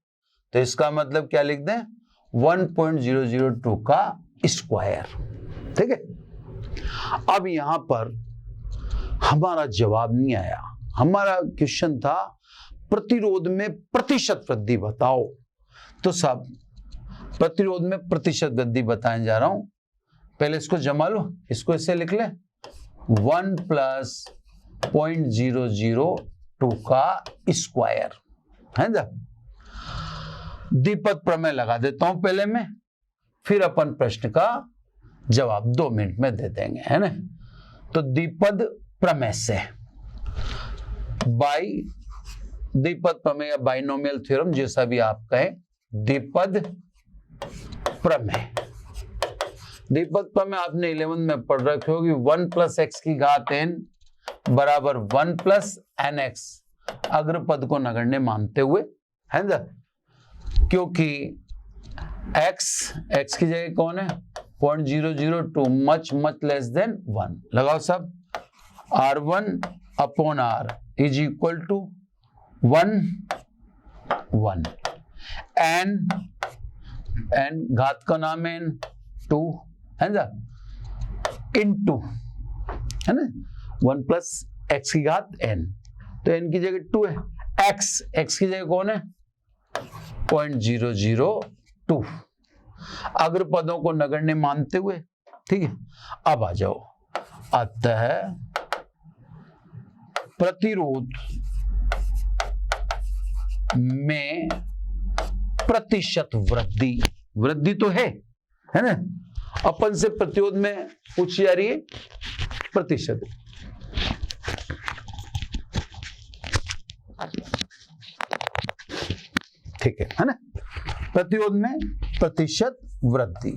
तो इसका मतलब क्या लिख दें? 1.002 का स्क्वायर, ठीक है। अब यहां पर हमारा जवाब नहीं आया। हमारा क्वेश्चन था प्रतिरोध में प्रतिशत वृद्धि बताओ। तो सब प्रतिरोध में प्रतिशत वृद्धि बताने जा रहा हूं। पहले इसको जमा लो, इसको इससे लिख ले 1 + 0.002 का स्क्वायर, है ना। द्विपद प्रमेय लगा देता हूं पहले में, फिर अपन प्रश्न का जवाब 2 मिनट में दे देंगे, है ना। तो द्विपद प्रमेय से, द्विपद प्रमेय या बाइनोमियल थ्योरम, जैसा भी आप कहें, द्विपद प्रमेय। द्विपद प्रमेय आपने 11th में पढ़ रखे होगी। 1 + x की घात n बराबर 1 + nx, अग्रपद को नगण्य मानते हुए, है ना। क्योंकि x की जगह कौन है? 0.002, मच लेस देन 1। लगाओ सब, R1 upon R is equal to 1 n घात का नाम है n, 2, है ना, इनटू, है ना, 1 + x की घात n, तो n की जगह 2 है। x की जगह कौन है? 0.002, अग्रपदों को नगण्य मानते हुए, ठीक है। अब आ जाओ, अतः प्रतिरोध में प्रतिशत वृद्धि तो है ना। अपन से प्रतिरोध में पूछी जा रही है प्रतिशत, ठीक है ना। प्रतिरोध में प्रतिशत वृद्धि,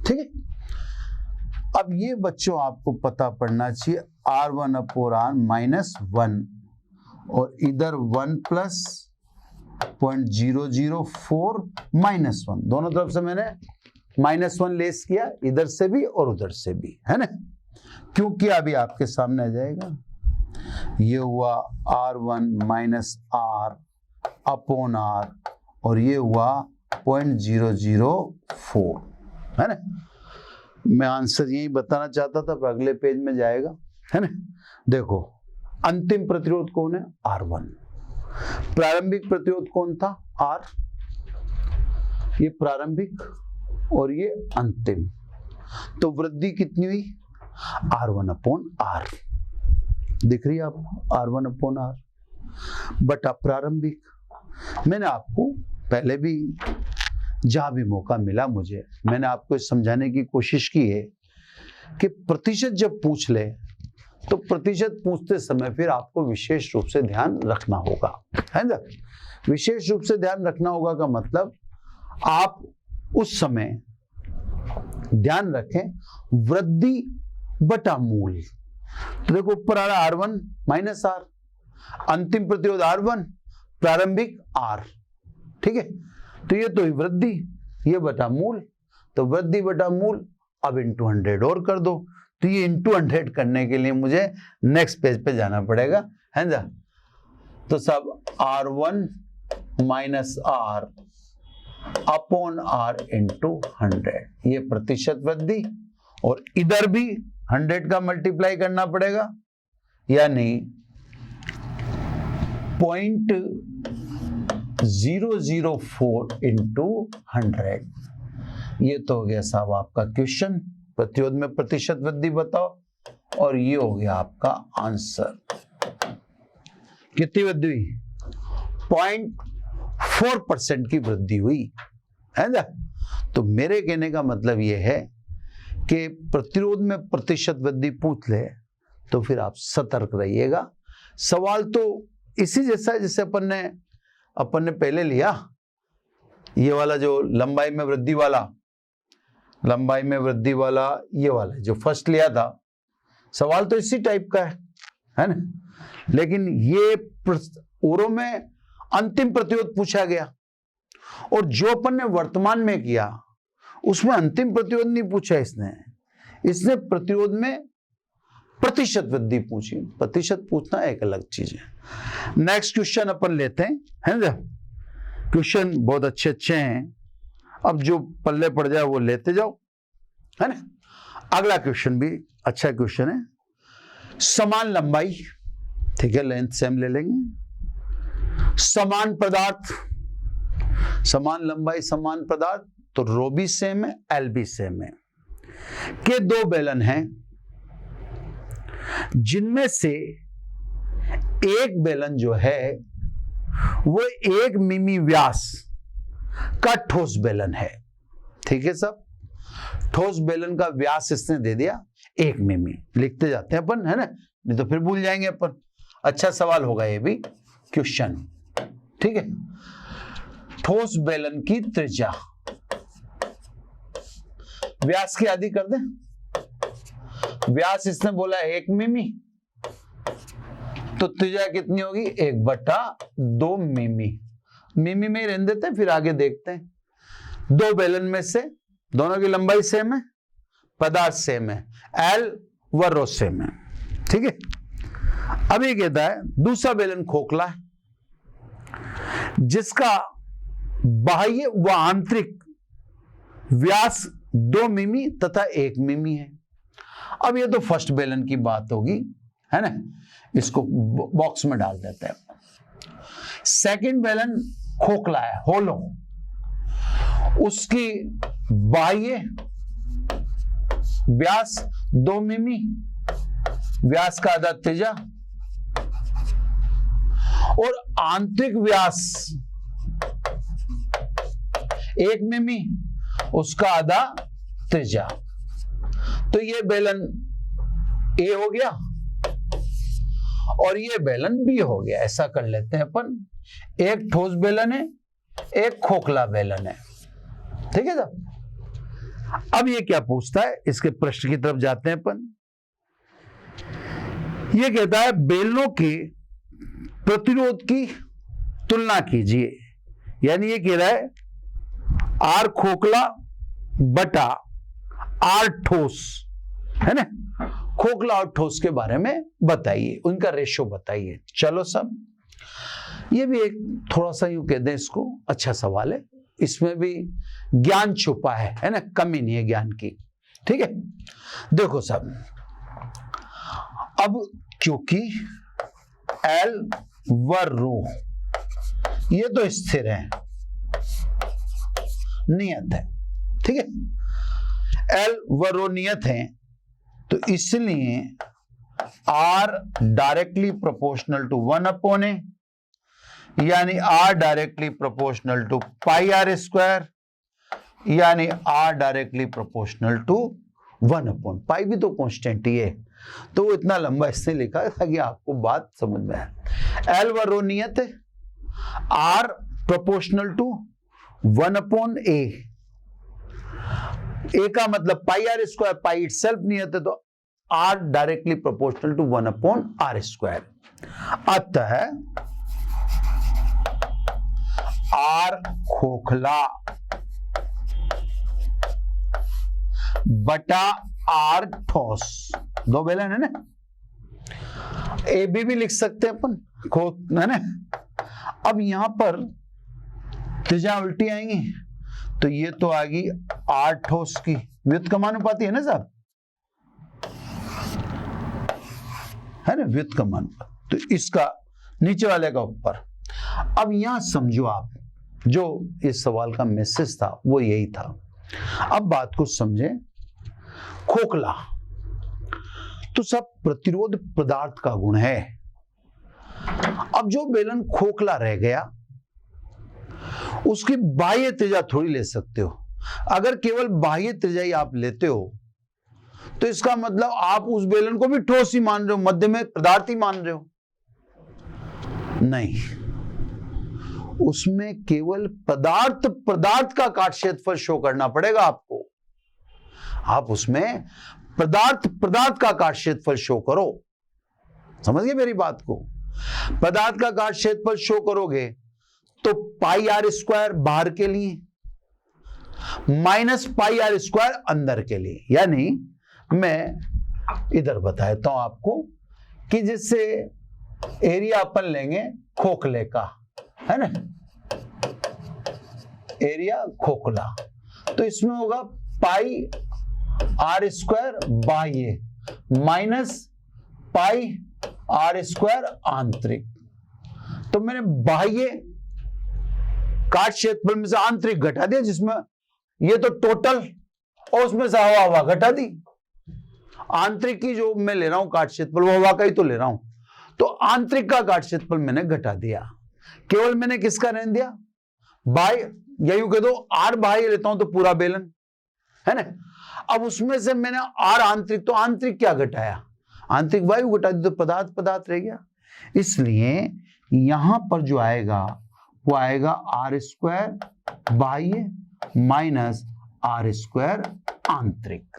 ठीक है। अब ये बच्चों आपको पता पड़ना चाहिए, R1 अपॉन R -1, और इधर 1 + 0.004 -1, दोनों तरफ से मैंने -1 लेस किया, इधर से भी और उधर से भी, है ना। क्योंकि अभी आपके सामने आ जाएगा, ये हुआ R1 -R अपॉन R, और ये हुआ 0.004, है ना। मैं आंसर यही बताना चाहता था, अगले पेज में जाएगा, है ना। देखो, अंतिम प्रतिरोध कौन है? R1। प्रारंभिक प्रतिरोध कौन था? R। ये प्रारंभिक और ये अंतिम, तो वृद्धि कितनी हुई? R1 अपॉन R, दिख रही है आपको? R1 अपॉन R बटा प्रारंभिक। मैंने आपको पहले भी, जहां भी मौका मिला मुझे, मैंने आपको समझाने की कोशिश की है कि प्रतिशत जब पूछ ले तो प्रतिशत पूछते समय फिर आपको विशेष रूप से ध्यान रखना होगा, है ना। विशेष रूप से ध्यान रखना होगा का मतलब, आप उस समय ध्यान रखें वृद्धि बटा मूल। तो देखो, ऊपर आ रहा R1 -R, अंतिम प्रतिरोध R1, प्रारंभिक R, ठीक है। तो ये तो वृद्धि, ये बटा मूल, तो वृद्धि बटा मूल, अब इंटू 100 और कर दो। तो ये इंटू 100 करने के लिए मुझे नेक्स्ट पेज पे जाना पड़ेगा, है ना। तो सब R1 -R upon R into 100, ये प्रतिशत वृद्धि, और इधर भी 100 का मल्टीप्लाई करना पड़ेगा, यानी 0.004 इंटू 100, ये तो हो गया साहब आपका क्वेश्चन, प्रतिरोध में प्रतिशत वृद्धि बताओ, और ये हो गया आपका आंसर। कितनी वृद्धि हुई? 0.4% की वृद्धि हुई है ना। तो मेरे कहने का मतलब ये है कि प्रतिरोध में प्रतिशत वृद्धि पूछ ले तो फिर आप सतर्क रहिएगा। सवाल तो इसी जैसा है जैसे अपन ने पहले लिया, ये वाला जो लंबाई में वृद्धि वाला ये वाला जो फर्स्ट लिया था, सवाल तो इसी टाइप का है ना। लेकिन ये ओरो में अंतिम प्रतिरोध पूछा गया, और जो अपन ने वर्तमान में किया उसमें अंतिम प्रतिरोध नहीं पूछा इसने प्रतिरोध में प्रतिशत वृद्धि पूछी। प्रतिशत पूछना एक अलग चीज है। नेक्स्ट क्वेश्चन अपन लेते हैं, है ना। क्वेश्चन बहुत अच्छे हैं, अब जो पल्ले पड़ जाए वो लेते जाओ, है ना। अगला क्वेश्चन भी अच्छा क्वेश्चन है। समान लंबाई, ठीक है, लेंथ सेम ले लेंगे। समान पदार्थ, समान लंबाई समान पदार्थ, तो रो भी सेम है, एल भी सेम है, के दो बेलन हैं जिनमें से एक बेलन जो है वो 1 मिमी व्यास का ठोस बेलन है। ठीक है सब, ठोस बेलन का व्यास इसने दे दिया 1 मिमी। लिखते जाते हैं अपन, है ना, नहीं तो फिर भूल जाएंगे अपन। अच्छा सवाल होगा ये भी क्वेश्चन, ठीक है। ठोस बेलन की त्रिज्या, व्यास की आदि कर दें। व्यास इसने बोला 1 मिमी, तो त्रिज्या कितनी होगी? 1/2 मिमी। मिमी में ही रहने देते हैं, फिर आगे देखते हैं। दो बेलन में से दोनों की लंबाई सेम है, पदार्थ सेम है, एल व रो सेम है, ठीक है। अब ये कहता है दूसरा बेलन खोखला है जिसका बाह्य व आंतरिक व्यास 2 मिमी तथा 1 मिमी है। अब ये तो फर्स्ट बेलन की बात होगी, है ना, इसको बॉक्स में डाल देते हैं। सेकंड बेलन खोखला है, होलो, उसकी बाह्य व्यास 2 मिमी, व्यास का आधा त्रिज्या, और आंतरिक व्यास 1 मिमी, उसका आधा त्रिज्या। तो ये बेलन ए हो गया और ये बेलन बी हो गया। ऐसा कर लेते हैं अपन, एक ठोस बेलन है, एक खोखला बेलन है, ठीक है साहब। अब ये क्या पूछता है, इसके प्रश्न की तरफ जाते हैं अपन। ये कहता है बेलनों के प्रतिरोध की तुलना कीजिए, यानी ये कह रहा है आर खोखला बटा आर ठोस, है ना। खोखला और ठोस के बारे में बताइए, उनका रेशो बताइए। चलो सब, ये भी एक थोड़ा सा यूं कह दें इसको अच्छा सवाल है, इसमें भी ज्ञान छुपा है ना, कमी नहीं है ज्ञान की, ठीक है। देखो सब, अब क्योंकि एल व रो ये तो स्थिर है, नियत है, ठीक है। एल व रो नियत है, तो इसलिए are directly proportional to 1/a, यानी R directly proportional to pi R square, यानी R directly proportional to 1/, pi भी तो कांस्टेंट ही है, तो वो इतना लंबा इसने लिखा है ताकि आपको बात समझ में आए। एल व रो नियत है, are proportional to 1/a, A का मतलब pi R square, pi itself नियत है, तो R directly proportional to 1/r square. अतः आर खोखला बटा आर ठोस, दो बेलन है ना, ए बी भी लिख सकते हैं अपन, है ना। अब यहां पर त्रिज्या उल्टी आएंगी, तो ये तो आ गई आर ठोस की व्युत्क्रमानुपाती है ना साहब, है ना, व्युत्क्रमानुपात, तो इसका नीचे वाले का ऊपर। अब यहां समझो आप, जो इस सवाल का मैसेज था वो यही था अब बात को समझें। खोखला तो सब प्रतिरोध पदार्थ का गुण है। अब जो बेलन खोखला रह गया उसकी बाह्य त्रिज्या थोड़ी ले सकते हो। अगर केवल बाह्य त्रिज्या ही आप लेते हो तो इसका मतलब आप उस बेलन को भी ठोस ही मान रहे हो, मध्य में पदार्थ ही मान रहे हो। नहीं, उसमें केवल पदार्थ का काट क्षेत्रफल शो करना पड़ेगा आपको। आप उसमें पदार्थ का काट क्षेत्रफल शो करो। समझ गए मेरी बात को? पदार्थ का काट क्षेत्रफल शो करोगे तो पाई आर स्क्वायर बाहर के लिए माइनस पाई आर स्क्वायर अंदर के लिए। यानी मैं इधर बताता हूं आपको कि जिससे एरिया अपन लेंगे खोखले का, है ना, एरिया खोखला, तो इसमें होगा पाई आर स्क्वायर बाह्य माइनस पाई आर स्क्वायर आंतरिक। तो मैंने बाह्य काट क्षेत्रफल में से आंतरिक घटा दिया, जिसमें ये तो टोटल और उसमें से हवा घटा दी। आंतरिक की जो मैं ले रहा हूं काट क्षेत्रफल वो हवा का ही तो ले रहा हूं, तो आंतरिक का काट क्षेत्रफल मैंने घटा दिया। केवल मैंने किसका रहने दिया? बाह्य, यही कह दो आर बाह्य लेता हूं तो पूरा बेलन, है ना। अब उसमें से मैंने आर आंतरिक, तो आंतरिक क्या घटाया? आंतरिक वायु घटा दी, तो पदार्थ रह गया। इसलिए यहां पर जो आएगा वो आएगा आर स्क्वायर बाह्य माइनस आर स्क्वायर आंतरिक।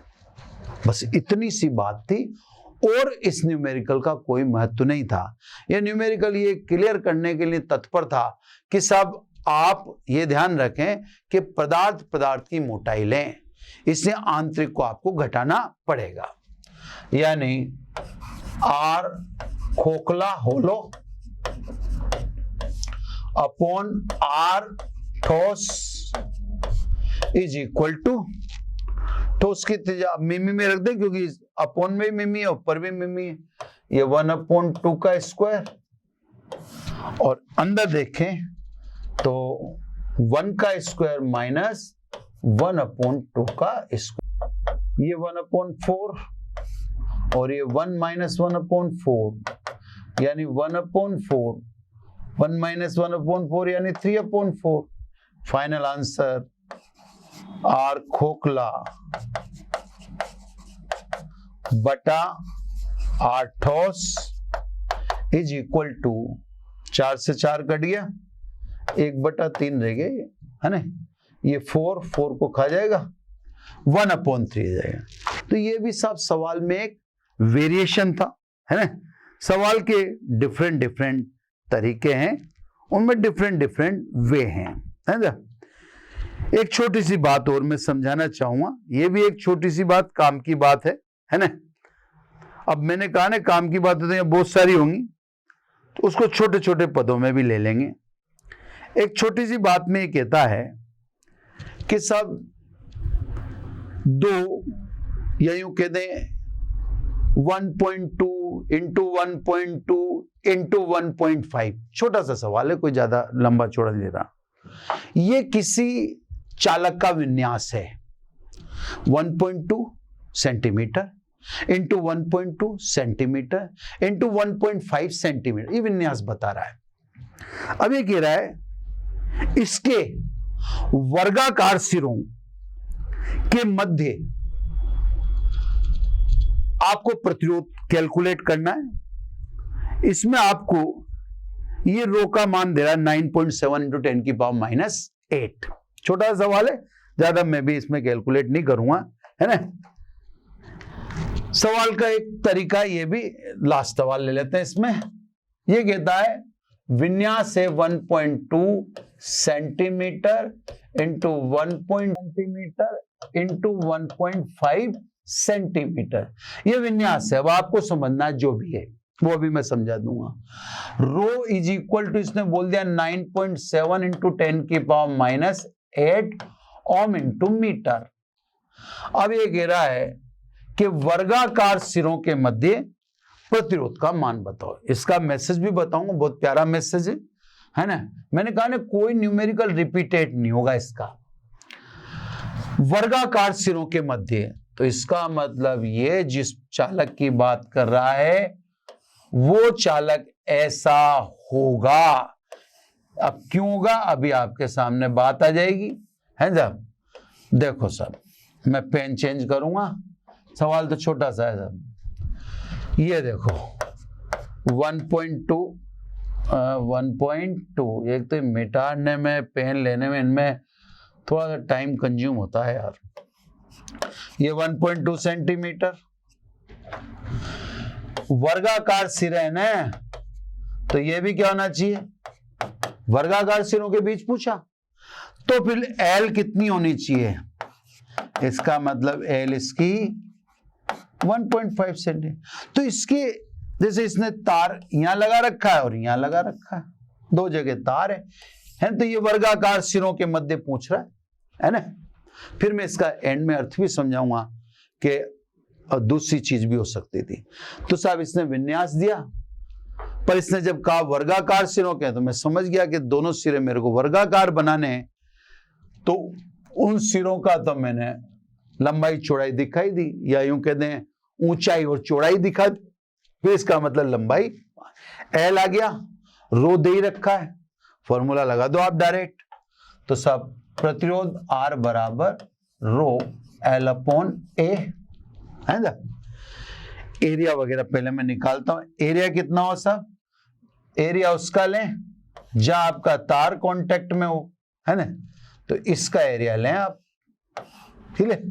बस इतनी सी बात थी और इस न्यूमेरिकल का कोई महत्व नहीं था। यह न्यूमेरिकल ये क्लियर करने के लिए तत्पर था कि सब आप ये ध्यान रखें कि पदार्थ की मोटाई लें, इसलिए आंतरिक को आपको घटाना पड़ेगा। यानी आर खोखला होलो अपॉन आर ठोस इज इक्वल टू, ठोस की त्रिज्या मिमी में रख दें क्योंकि अपॉन में मिमी है, ऊपर भी मिमी है, ये 1/2 का स्क्वायर, और अंदर देखें तो 1 का स्क्वायर माइनस 1/2 का स्क्वायर, ये 1/4 और ये 1 माइनस 1/4 यानी 1/4, 1 माइनस 1/4 यानी 3/4। फाइनल आंसर आर खोखला बटा आर ठोस इज इक्वल टू 4 से 4 कट गया, 1/3 रह गए, है ना। ये 4 को खा जाएगा, 1/3 जाएगा। तो ये भी सब सवाल में एक वेरिएशन था, है ना। सवाल के डिफरेंट तरीके हैं, उनमें डिफरेंट वे हैं, है ना। एक छोटी सी बात और मैं समझाना चाहूंगा, ये भी एक छोटी सी बात काम की बात है ना। अब मैंने कहा ना काम की बातें तो बहुत सारी होंगी, तो उसको छोटे छोटे पदों में भी ले लेंगे। एक छोटी सी बात में ये कहता है कि सब दो, या यूं कह दें 1.2 इंटू 1.2 इंटू 1.5, छोटा सा सवाल है, कोई ज्यादा लंबा चौड़ा नहीं रहा। ये किसी चालक का विन्यास है, 1.2 centimetre into 1.2 centimetre into 1.5 centimetre, ये विन्यास बता रहा है। अब ये कह रहा है इसके वर्गाकार सिरों के मध्य आपको प्रतिरोध कैलकुलेट करना है। इसमें आपको ये रो का मान दे रहा है 9.7 इंटू 10⁻⁸। छोटा सा सवाल है, ज्यादा मैं भी इसमें कैलकुलेट नहीं करूंगा, है ना। सवाल का एक तरीका ये भी, लास्ट सवाल ले लेते हैं। इसमें ये कहता है विन्यास है 1.2 centimetre into 1 centimetre into 1.5 centimetre, ये विन्यास है। अब आपको समझना जो भी है वो अभी मैं समझा दूंगा। रो इज इक्वल टू, इसने बोल दिया 9.7 इंटू 10⁻⁸ ओम इंटू मीटर। अब ये कह रहा है कि वर्गाकार सिरों के मध्य प्रतिरोध का मान बताओ। इसका मैसेज भी बताऊंगा, बहुत प्यारा मैसेज है ना। मैंने कहा ना कोई न्यूमेरिकल रिपीटेड नहीं होगा इसका। वर्गाकार सिरों के मध्य, तो इसका मतलब ये जिस चालक की बात कर रहा है वो चालक ऐसा होगा। अब क्यों होगा, अभी आपके सामने बात आ जाएगी, है जब देखो सब, मैं पेन चेंज करूंगा, सवाल तो छोटा सा है सब। ये देखो 1.2 एक तो मिटाने में, पेन लेने में, इनमें थोड़ा सा टाइम कंज्यूम होता है यार। ये 1.2 सेंटीमीटर वर्गाकार सिरे है ना, तो ये भी क्या होना चाहिए, वर्गाकार सिरों के बीच पूछा, तो फिर एल कितनी होनी चाहिए, इसका मतलब एल इसकी 1.5 सेंटीमीटर। तो इसके जैसे इसने तार यहां लगा रखा है और यहां लगा रखा है, दो जगह तार है, तो ये वर्गाकार सिरों के मध्य पूछ रहा है ना। फिर मैं इसका एंड में अर्थ भी समझाऊंगा कि दूसरी चीज भी हो सकती थी। तो साहब इसने विन्यास दिया, पर इसने जब कहा वर्गाकार सिरों के, तो मैं समझ गया कि दोनों सिरे मेरे को वर्गाकार बनाने हैं, तो उन सिरों का तो मैंने लंबाई चौड़ाई दिखाई दी, या यूं कह दें ऊंचाई और चौड़ाई दिखा दी, फिर इसका मतलब लंबाई एल आ गया, रो दे ही रखा है, फॉर्मूला लगा दो आप डायरेक्ट। तो सब प्रतिरोध R बराबर रो एल अपॉन ए, है ना। एरिया वगैरह पहले मैं निकालता हूं, एरिया कितना हो साहब, एरिया उसका लें जहां आपका तार कांटेक्ट में हो, है ना, तो इसका एरिया लें आप, ठीक है।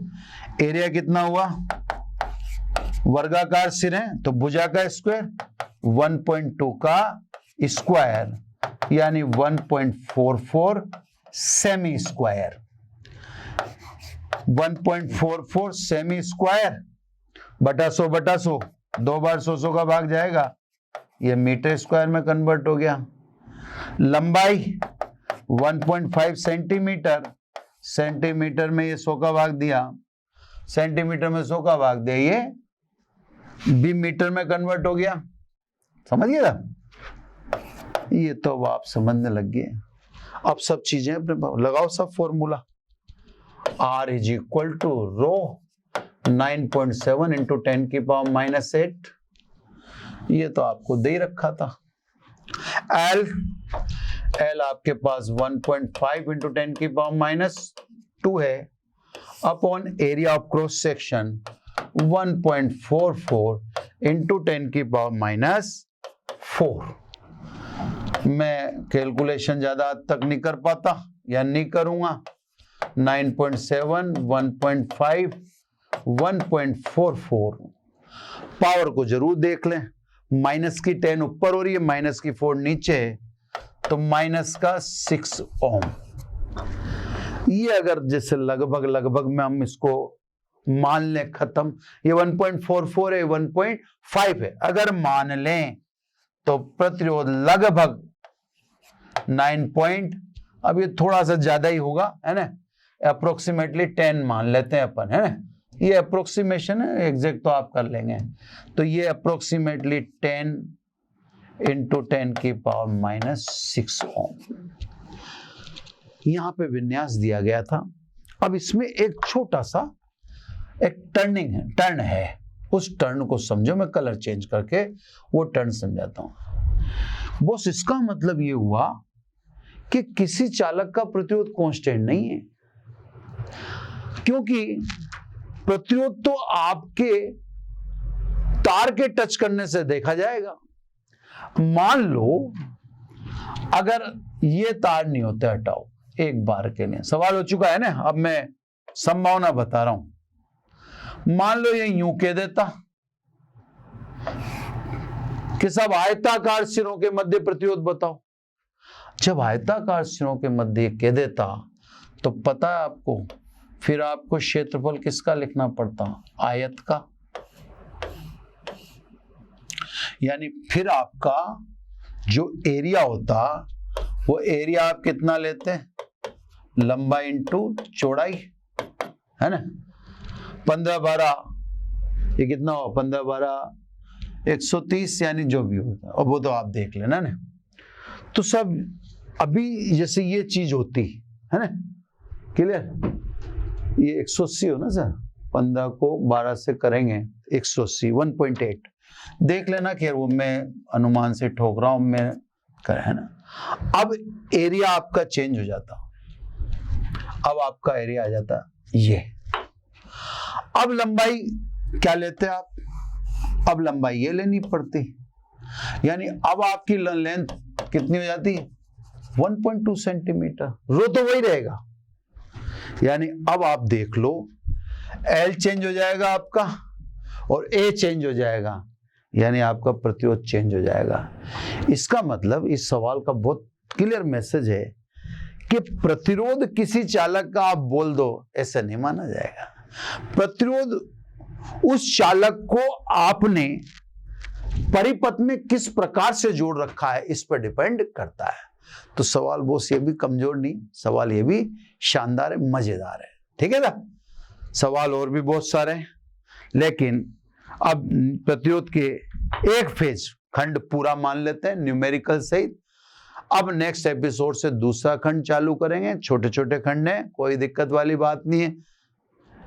एरिया कितना हुआ, वर्गाकार सिरे तो भुजा का स्क्वायर 1.2 का स्क्वायर यानी 1.44 सेमी स्क्वायर, 1.44 सेमी स्क्वायर बटा 100 2 बार 100 का भाग जाएगा, ये मीटर स्क्वायर में कन्वर्ट हो गया। लंबाई 1.5 सेंटीमीटर, सेंटीमीटर में ये 100 का भाग दिया, सेंटीमीटर में 100 का भाग दिया, ये भी मीटर में कन्वर्ट हो गया, समझिए ना। ये तो आप समझने लग गए। अब सब चीजें अपने लगाओ, सब formula. R is equal to rho 9.7 into 10 की पावर -8, ये तो आपको दे रखा था। L आपके पास 1.5 इंटू 10 की पावर -2 है, upon area of cross section 1.44 into 10 की पावर -4। मैं कैलकुलेशन ज्यादा हद तक नहीं कर पाता या नहीं करूंगा। 9.7 1.5 1.44, पावर को जरूर देख लें, माइनस की 10 ऊपर हो रही है, माइनस की 4 नीचे है, तो माइनस का 6 ओम। ये अगर जैसे लगभग में हम इसको मान लें खत्म, ये 1.44 है, 1.5 है, अगर मान लें तो प्रतिरोध लगभग 9 अब ये थोड़ा सा ज्यादा ही होगा, है ना, अप्रोक्सीमेटली 10 मान लेते हैं अपन, है ना, ये अप्रोक्सीमेशन है, एग्जैक्ट तो आप कर लेंगे। तो ये अप्रोक्सीमेटली 10 इंटू 10 की पावर -6 ओम यहां पे विन्यास दिया गया था। अब इसमें एक छोटा सा एक टर्न है, उस टर्न को समझो, मैं कलर चेंज करके वो टर्न समझाता हूं। बॉस इसका मतलब ये हुआ कि किसी चालक का प्रतिरोध कांस्टेंट नहीं है, क्योंकि प्रतिरोध तो आपके तार के टच करने से देखा जाएगा। मान लो अगर ये तार नहीं होते, हटाओ एक बार के लिए, सवाल हो चुका है ना, अब मैं संभावना बता रहा हूं। मान लो ये यूं कह देता कि सब आयताकार सिरों के मध्य प्रतिरोध बताओ। जब आयताकार सिरों के मध्य कह देता तो पता है आपको, फिर आपको क्षेत्रफल किसका लिखना पड़ता, आयत का। यानी फिर आपका जो एरिया होता वो एरिया आप कितना लेते हैं, लंबाई इंटू चौड़ाई, है ना। 15-12 ये कितना हो, 15-12 130, यानी जो भी होता है, और वो तो आप देख लेना ना। तो सब अभी जैसे ये चीज होती है ना, क्लियर, ये 180 हो ना सर, 15 को 12 से करेंगे 180, 1.8। देख लेना कि वो मैं अनुमान से ठोक रहा हूं मैं, है ना। अब एरिया आपका चेंज हो जाता, अब आपका एरिया आ जाता ये। अब लंबाई क्या लेते हैं आप, अब लंबाई ये लेनी पड़ती, यानी अब आपकी लेंथ कितनी हो जाती है 1.2 सेंटीमीटर, रो तो वही रहेगा। यानी अब आप देख लो एल चेंज हो जाएगा आपका और ए चेंज हो जाएगा, यानी आपका प्रतिरोध चेंज हो जाएगा। इसका मतलब इस सवाल का बहुत क्लियर मैसेज है कि प्रतिरोध किसी चालक का आप बोल दो ऐसा नहीं माना जाएगा। प्रतिरोध उस चालक को आपने परिपथ में किस प्रकार से जोड़ रखा है इस पर डिपेंड करता है। तो सवाल बॉस ये भी कमजोर नहीं, सवाल ये भी शानदार है, मजेदार है, ठीक है ना। सवाल और भी बहुत सारे हैं, लेकिन अब प्रतिरोध के एक फेज खंड पूरा मान लेते हैं न्यूमेरिकल सहित। अब नेक्स्ट एपिसोड से दूसरा खंड चालू करेंगे, छोटे छोटे खंड हैं, कोई दिक्कत वाली बात नहीं है।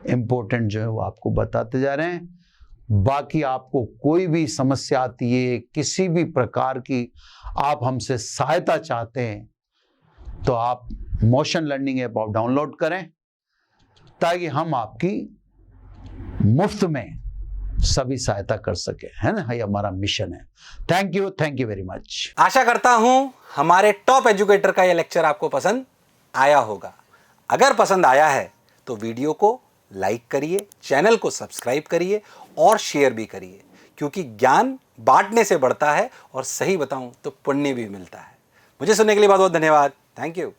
इंपॉर्टेंट जो है वो आपको बताते जा रहे हैं। बाकी आपको कोई भी समस्या आती है, किसी भी प्रकार की आप हमसे सहायता चाहते हैं, तो आप मोशन लर्निंग ऐप आप डाउनलोड करें, ताकि हम आपकी मुफ्त में सभी सहायता कर सके, है ना। ये हमारा मिशन है। Thank you very much. आशा करता हूं हमारे टॉप एजुकेटर का यह लेक्चर आपको पसंद आया होगा। अगर पसंद आया है तो वीडियो को लाइक करिए, चैनल को सब्सक्राइब करिए और शेयर भी करिए, क्योंकि ज्ञान बांटने से बढ़ता है और सही बताऊं तो पुण्य भी मिलता है। मुझे सुनने के लिए बहुत बहुत धन्यवाद। Thank you.